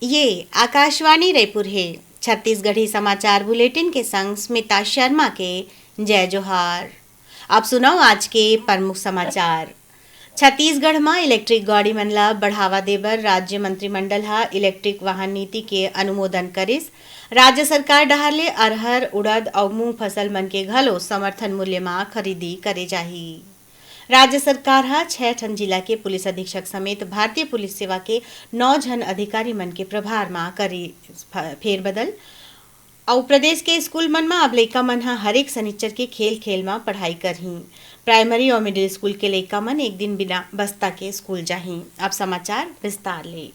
ये आकाशवाणी रायपुर है। छत्तीसगढ़ी समाचार बुलेटिन के संग स्मिता शर्मा के जय जोहार। अब सुनाओ आज के प्रमुख समाचार। छत्तीसगढ़ में इलेक्ट्रिक गाड़ी मन ला बढ़ावा देबर राज्य मंत्रिमंडल हा इलेक्ट्रिक वाहन नीति के अनुमोदन करिस। राज्य सरकार डहर ले अरहर, उड़द और मूंग फसल मन के घलो समर्थन मूल्य में खरीदी करे जाही। राज्य सरकार हा 6 ठन जिला के पुलिस अधीक्षक समेत भारतीय पुलिस सेवा के 9 जन अधिकारी मन के प्रभार में करी फेरबदल। और प्रदेश के स्कूल मन में अब लइका मन हा हरेक शनिचर के खेल में पढ़ाई करही। प्राइमरी और मिडिल स्कूल के लइका मन एक दिन बिना बस्ता के स्कूल जाही। अब समाचार विस्तार ले।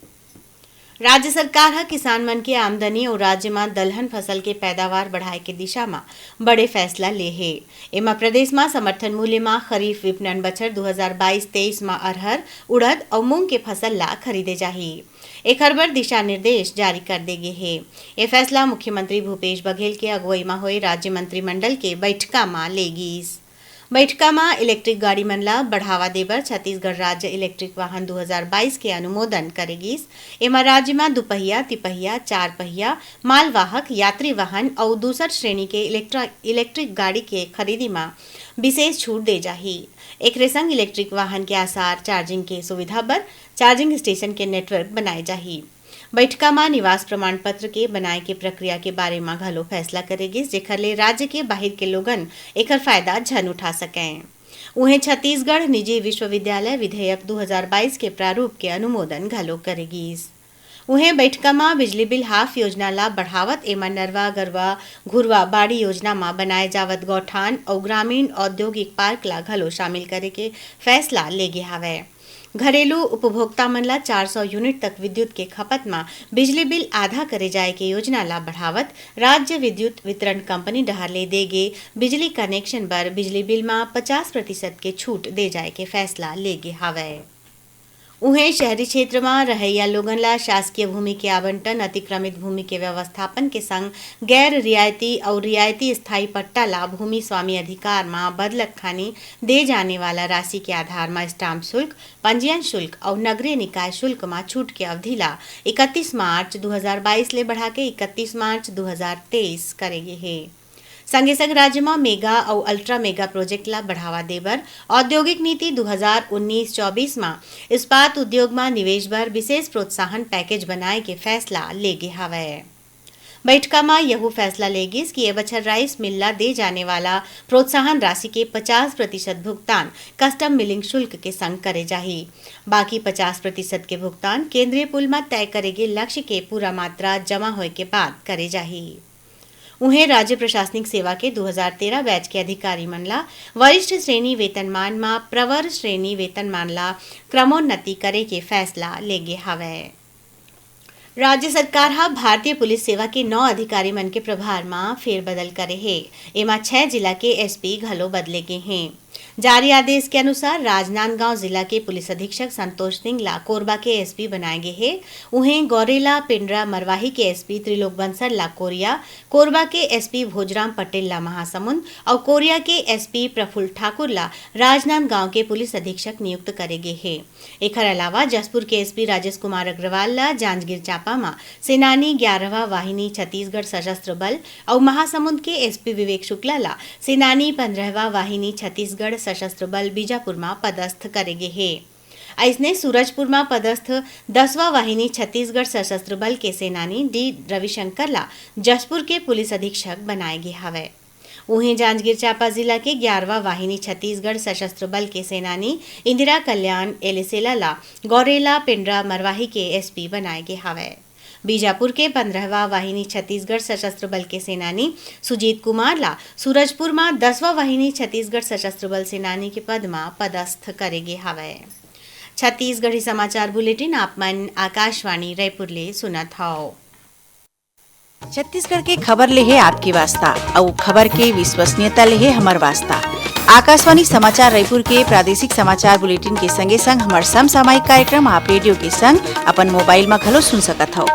राज्य सरकार हा किसान मन के आमदनी और राज्य में दलहन फसल के पैदावार बढ़ाए के दिशा में बड़े फैसला ले है। एमा प्रदेश में समर्थन मूल्य में खरीफ विपणन बछर 2022-23 में अरहर, उड़द और मूंग के फसल ला खरीदे जाही। एक बर दिशा निर्देश जारी कर दे गे है। ये फैसला मुख्यमंत्री भूपेश बघेल के अगुवाई में हुए राज्य मंत्रिमंडल के बैठका में ले गिस। बैठका में इलेक्ट्रिक गाड़ी मन ला बढ़ावा देबर छत्तीसगढ़ राज्य इलेक्ट्रिक वाहन 2022 के अनुमोदन करेगिस। एमा राज्य में दुपहिया, तिपहिया, 4 पहिया, मालवाहक, यात्री वाहन और दूसर श्रेणी के इलेक्ट्रिक गाड़ी के खरीदी में विशेष छूट दे जाही। एक संग इलेक्ट्रिक वाहन के आसार चार्जिंग के सुविधा बर चार्जिंग स्टेशन के नेटवर्क बनाए जाही। बैठका में निवास प्रमाण पत्र के बनाए के प्रक्रिया के बारे में घलो फैसला करेगी, जेकर ले राज्य के बाहर के लोगन एकर फायदा झन उठा सकें। उन्हें छत्तीसगढ़ निजी विश्वविद्यालय विधेयक 2022 के प्रारूप के अनुमोदन घलो करेगी। उन्हें बैठका में बिजली बिल हाफ योजना ला बढ़ावत एमा नरवा, गरवा, घुरवा बाड़ी योजना में बनाए जावत गौठान और ग्रामीण औद्योगिक पार्क ला घलो शामिल करे के फैसला ले गे हावे। घरेलू उपभोक्ता मन ला 400 यूनिट तक विद्युत के खपत में बिजली बिल आधा करे जाए के योजना ला बढ़ावत राज्य विद्युत वितरण कंपनी डहर ले देगे बिजली कनेक्शन पर बिजली बिल में 50% के छूट दे जाए के फैसला ले गे हावे। उन्हें शहरी क्षेत्र में रहैया लोगन ला शासकीय भूमि के आवंटन, अतिक्रमित भूमि के व्यवस्थापन के संग गैर रियायती और रियायती स्थायी पट्टा ला भूमि स्वामी अधिकार में बदलक खानी दे जाने वाला राशि के आधार में स्टाम्प शुल्क, पंजीयन शुल्क और नगरीय निकाय शुल्क में छूट के अवधि ला 31 मार्च 2022 ले बढ़ा के 31 मार्च 2023 करेगे है। संगे संग राज्य में मेगा और अल्ट्रा मेगा प्रोजेक्ट ला बढ़ावा देबर औद्योगिक नीति 2019-24 में इस्पात उद्योग में निवेश बर विशेष प्रोत्साहन पैकेज बनाए के फैसला ले गे हावे। बैठका में यह फैसला लेगिस कि ये बछर राइस मिल ला दे जाने वाला प्रोत्साहन राशि के 50% भुगतान कस्टम मिलिंग शुल्क के संग करे जाही। बाकी 50% के भुगतान केंद्रीय पुल में तय करेगे लक्ष्य के पूरा मात्रा जमा होए के बाद करे जाही। उन्हें राज्य प्रशासनिक सेवा के 2013 बैच के अधिकारी मन ला वरिष्ठ श्रेणी वेतनमान में प्रवर श्रेणी वेतनमान ला क्रमोन्नति करे के फैसला ले गे हावे। राज्य सरकार हा भारतीय पुलिस सेवा के 9 अधिकारी मन के प्रभार में फेरबदल करे है। एमा 6 जिला के एसपी घलो बदले गए हैं। जारी आदेश के अनुसार राजनांदगांव जिला के पुलिस अधीक्षक संतोष सिंह ला कोरबा के एसपी बनाए गए हैं। उन्हें गौरेला, पिंडरा, मरवाही के एसपी त्रिलोक बंसल ला कोरिया, कोरबा के एसपी भोजराम पटेल ला महासमुंद और कोरिया के एसपी प्रफुल्ल ठाकुर ला राजनांदगांव के पुलिस अधीक्षक नियुक्त करे गए हैं। एकर अलावा जसपुर के एसपी राजेश कुमार अग्रवाल ला जांजगीर चांपा में सेनानी 11वां वाहिनी छत्तीसगढ़ सशस्त्र बल और महासमुंद के एसपी विवेक शुक्ला ला सेनानी 15वां वाहिनी छत्तीसगढ़ सशस्त्र बल बीजापुर में पदस्थ करेगे है। ऐसने सूरजपुर में पदस्थ 10वां वाहिनी छत्तीसगढ़ सशस्त्र बल के सेनानी डी रविशंकर ला जसपुर के पुलिस अधीक्षक बनाए गए हवे। उन्हें जांजगीर चांपा जिला के 11वां वाहिनी छत्तीसगढ़ सशस्त्र बल के सेनानी इंदिरा कल्याण एलिसेला ला गौरेला, पिंडरा, मरवाही के एसपी बनाए गए हवे। बीजापुर के 15वां वाहिनी छत्तीसगढ़ सशस्त्र बल के सेनानी सुजीत कुमार ला सूरजपुर में 10वां वाहिनी छत्तीसगढ़ सशस्त्र बल सेनानी के पद में पदस्थ करेगे हवे। छत्तीसगढ़ी समाचार बुलेटिन आप मन आकाशवाणी रायपुर ले सुनत हव। छत्तीसगढ़ के खबर ले है आपकी वास्ता और खबर के विश्वसनीयता ले है हमार वास्ता। आकाशवाणी समाचार रायपुर के प्रादेशिक समाचार बुलेटिन के संगे संग हमार समसामयिक कार्यक्रम आप रेडियो के संग अपन मोबाइल में घलो सुन सकत हो।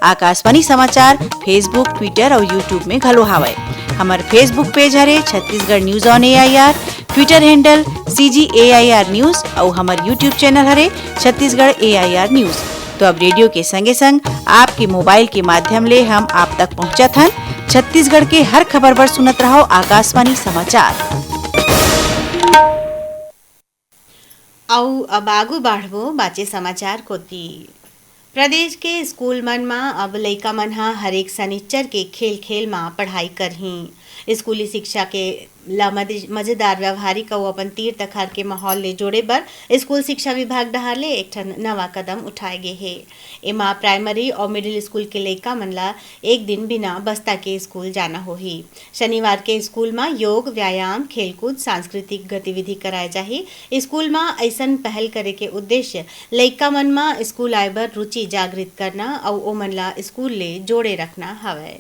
आकाशवाणी समाचार फेसबुक, ट्विटर और यूट्यूब में घलो हावे। हमार Facebook page Hare Chhattisgarh news on AIR, Twitter handle CGAIR news और हमार यूट्यूब चैनल हरे छत्तीसगढ़ AIR न्यूज। तो अब रेडियो के संगे संग आपके मोबाइल के माध्यम ले हम आप तक पहुँचत हन। छत्तीसगढ़ के हर खबर पर सुनत रहो आकाशवाणी समाचार। आउ अब आगू बाढ़बो बाचे समाचार कोती। प्रदेश के स्कूल मन में अब लइका मन ह हरेक शनिचर के खेल खेल में पढ़ाई करही। स्कूली शिक्षा के मजेदार व्यवहारिक अउ अपन तीर तखार के माहौल ले जोड़े बर स्कूल शिक्षा विभाग डहार ले एक ठन नवा कदम उठाए गे हे। एमा प्राइमरी और मिडिल स्कूल के लइका मन ला एक दिन बिना बस्ता के स्कूल जाना होही। शनिवार के स्कूल में योग, व्यायाम, खेलकूद, सांस्कृतिक गतिविधि कराए जाही। स्कूल में ऐसन पहल करे के उद्देश्य लइका मन में स्कूल आए बर रुचि जागृत करना और ओमन ला स्कूल ले जोड़े रखना हवय।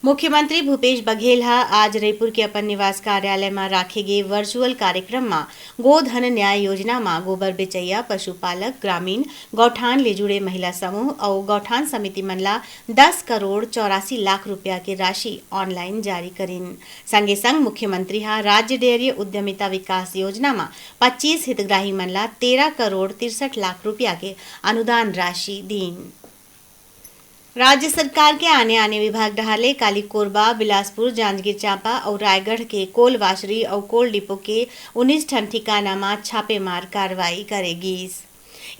मुख्यमंत्री भूपेश बघेल आज रायपुर के अपन निवास कार्यालय में राखे गे वर्चुअल कार्यक्रम में गोधन न्याय योजना में गोबर बेचैया, पशुपालक, ग्रामीण, गौठान ले जुड़े महिला समूह और गौठान समिति मन ला 10 करोड़ 84 लाख रुपया के राशि ऑनलाइन जारी करिन। संगे संग मुख्यमंत्री राज्य डेयरी उद्यमिता विकास योजना में 25 हितग्राही मन ला 13 करोड़ 63 लाख रुपया के अनुदान राशि दीन। राज्य सरकार के आने विभाग डहाले काली कोरबा, बिलासपुर, जांजगीर चांपा और रायगढ़ के कोल वाशरी और कोल डिपो के 19 ठन ठिकाना में छापेमार कार्रवाई करेगीस।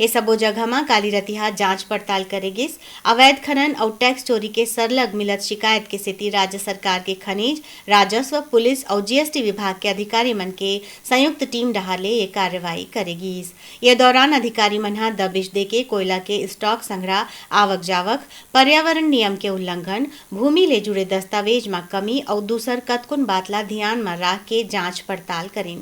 ये सबो जगह में काली रतिहा जांच पड़ताल करेगिस। अवैध खनन और टैक्स चोरी के सरलग मिलत शिकायत के सेती राज्य सरकार के खनिज, राजस्व, पुलिस और जीएसटी विभाग के अधिकारी मन के संयुक्त टीम डहाले ये कार्रवाई करेगिस। ये दौरान अधिकारी मन दबिश देके कोयला के स्टॉक संग्रह, आवक जावक, पर्यावरण नियम के उल्लंघन, भूमि ले जुड़े दस्तावेज में कमी और दूसर कतकुन बात ला ध्यान में रख के जांच पड़ताल करें।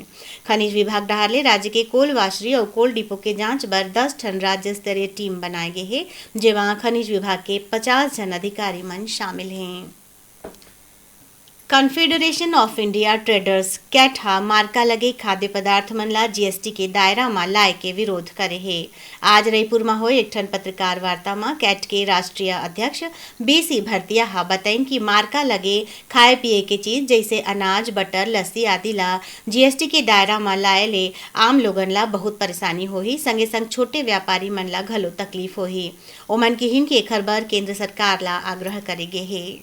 खनिज विभाग डहाले राज्य के कोल वाशरी और कोल डिपो के जांच बर 10 ठन राज्य स्तरीय टीम बनाए गए हैं, जेमा खनिज विभाग के 50 जन अधिकारी मन शामिल हैं। Confederation of India Traders CAT मार्का लगे खाद्य पदार्थ मन ला जीएसटी के दायरा में लाए के विरोध करे है। आज रायपुर में हुए एक ठन पत्रकार वार्ता में कैट के राष्ट्रीय अध्यक्ष बीसी भरतिया बताइन कि मार्का लगे खाए पिए के चीज जैसे अनाज, बटर, लस्सी आदि ला जीएसटी के दायरा में लाए ले आम लोगन ला बहुत परेशानी होही। संगे संग छोटे व्यापारी मन ला घलो तकलीफ होही। ओमन की हिन के एखर बर केंद्र सरकार ला आग्रह करे गे हे।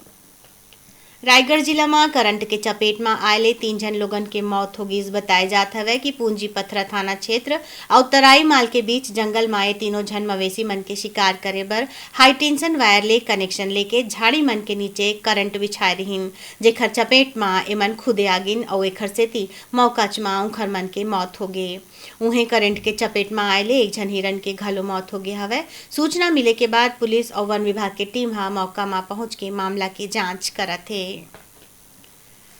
रायगढ़ जिला में करंट के चपेट में आए 3 जन लोगन के मौत होगी। बताए जात हवे कि पूंजी पथरा थाना क्षेत्र और तराई माल के बीच जंगल में आए तीनों जन मवेशी मन के शिकार करे बर हाई टेंशन वायर ले कनेक्शन लेके झाड़ी मन के नीचे करंट बिछाए रहीन, जेखर चपेट में एमन खुदे आगिन और एखर सेती मौकाच में उखर मन के मौत हो गे। उहें करंट के चपेट में आए एक जन हिरन के घलो मौत हो गए हवे। सूचना मिले के बाद पुलिस और वन विभाग के टीम मौका में पहुंच के मामला की जांच करत है।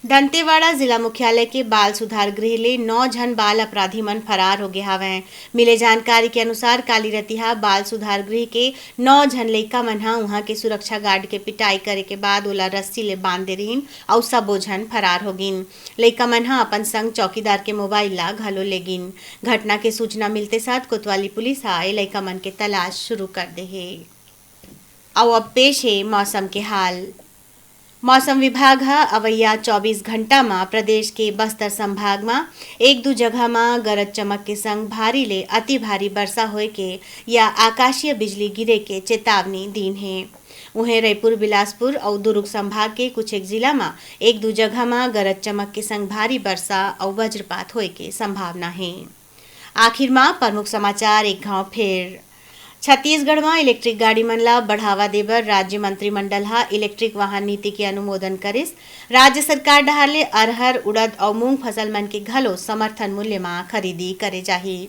दंतेवाड़ा जिला मुख्यालय के बाल सुधार गृह ले 9 जन बाल अपराधी मन फरार हो गए हवे। मिले जानकारी के अनुसार काली रतिहा बाल सुधार गृह के 9 जन लइका मन वहां के सुरक्षा गार्ड के पिटाई करे के बाद ओला रस्सी ले बांध दे रहीन और सबो जन फरार हो गिन। लइका मन अपन संग चौकीदार के मोबाइल ला घलो ले गिन। घटना के सूचना मिलते साथ कोतवाली पुलिस लइका मन के तलाश शुरू कर दे है। अब पेश है मौसम के हाल। मौसम विभाग अवैया 24 घंटा में प्रदेश के बस्तर संभाग में 1-2 जगह में गरज चमक के संग भारी ले अति भारी वर्षा होए के या आकाशीय बिजली गिरे के चेतावनी दीन है। उहें रायपुर, बिलासपुर और दुर्ग संभाग के कुछ एक जिला में 1-2 जगह में गरज चमक के संग भारी वर्षा और वज्रपात होए के संभावना है। आखिर में प्रमुख समाचार एक घाव फेर। छत्तीसगढ़ में इलेक्ट्रिक गाड़ी मन ला बढ़ावा देबर राज्य मंत्रिमंडल इलेक्ट्रिक वाहन नीति के अनुमोदन करिस। राज्य सरकार डहाले अरहर, उड़द और मूंग फसल मन के घलो समर्थन मूल्य में खरीदी करे जाही।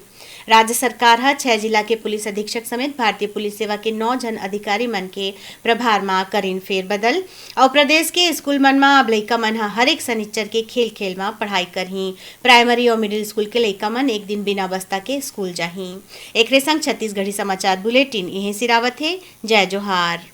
राज्य सरकार 6 जिला के पुलिस अधीक्षक समेत भारतीय पुलिस सेवा के 9 जन अधिकारी मन के प्रभार में करीन फेरबदल और प्रदेश के स्कूल मन में अब लइका मन हर एक शनिचर के खेल खेल में पढ़ाई करही। प्राइमरी और मिडिल स्कूल के लइका मन एक दिन बिना बस्ता के स्कूल जाही। एकरे संग छत्तीसगढ़ी समाचार बुलेटिन यहीं सिरावत है। जय जोहार।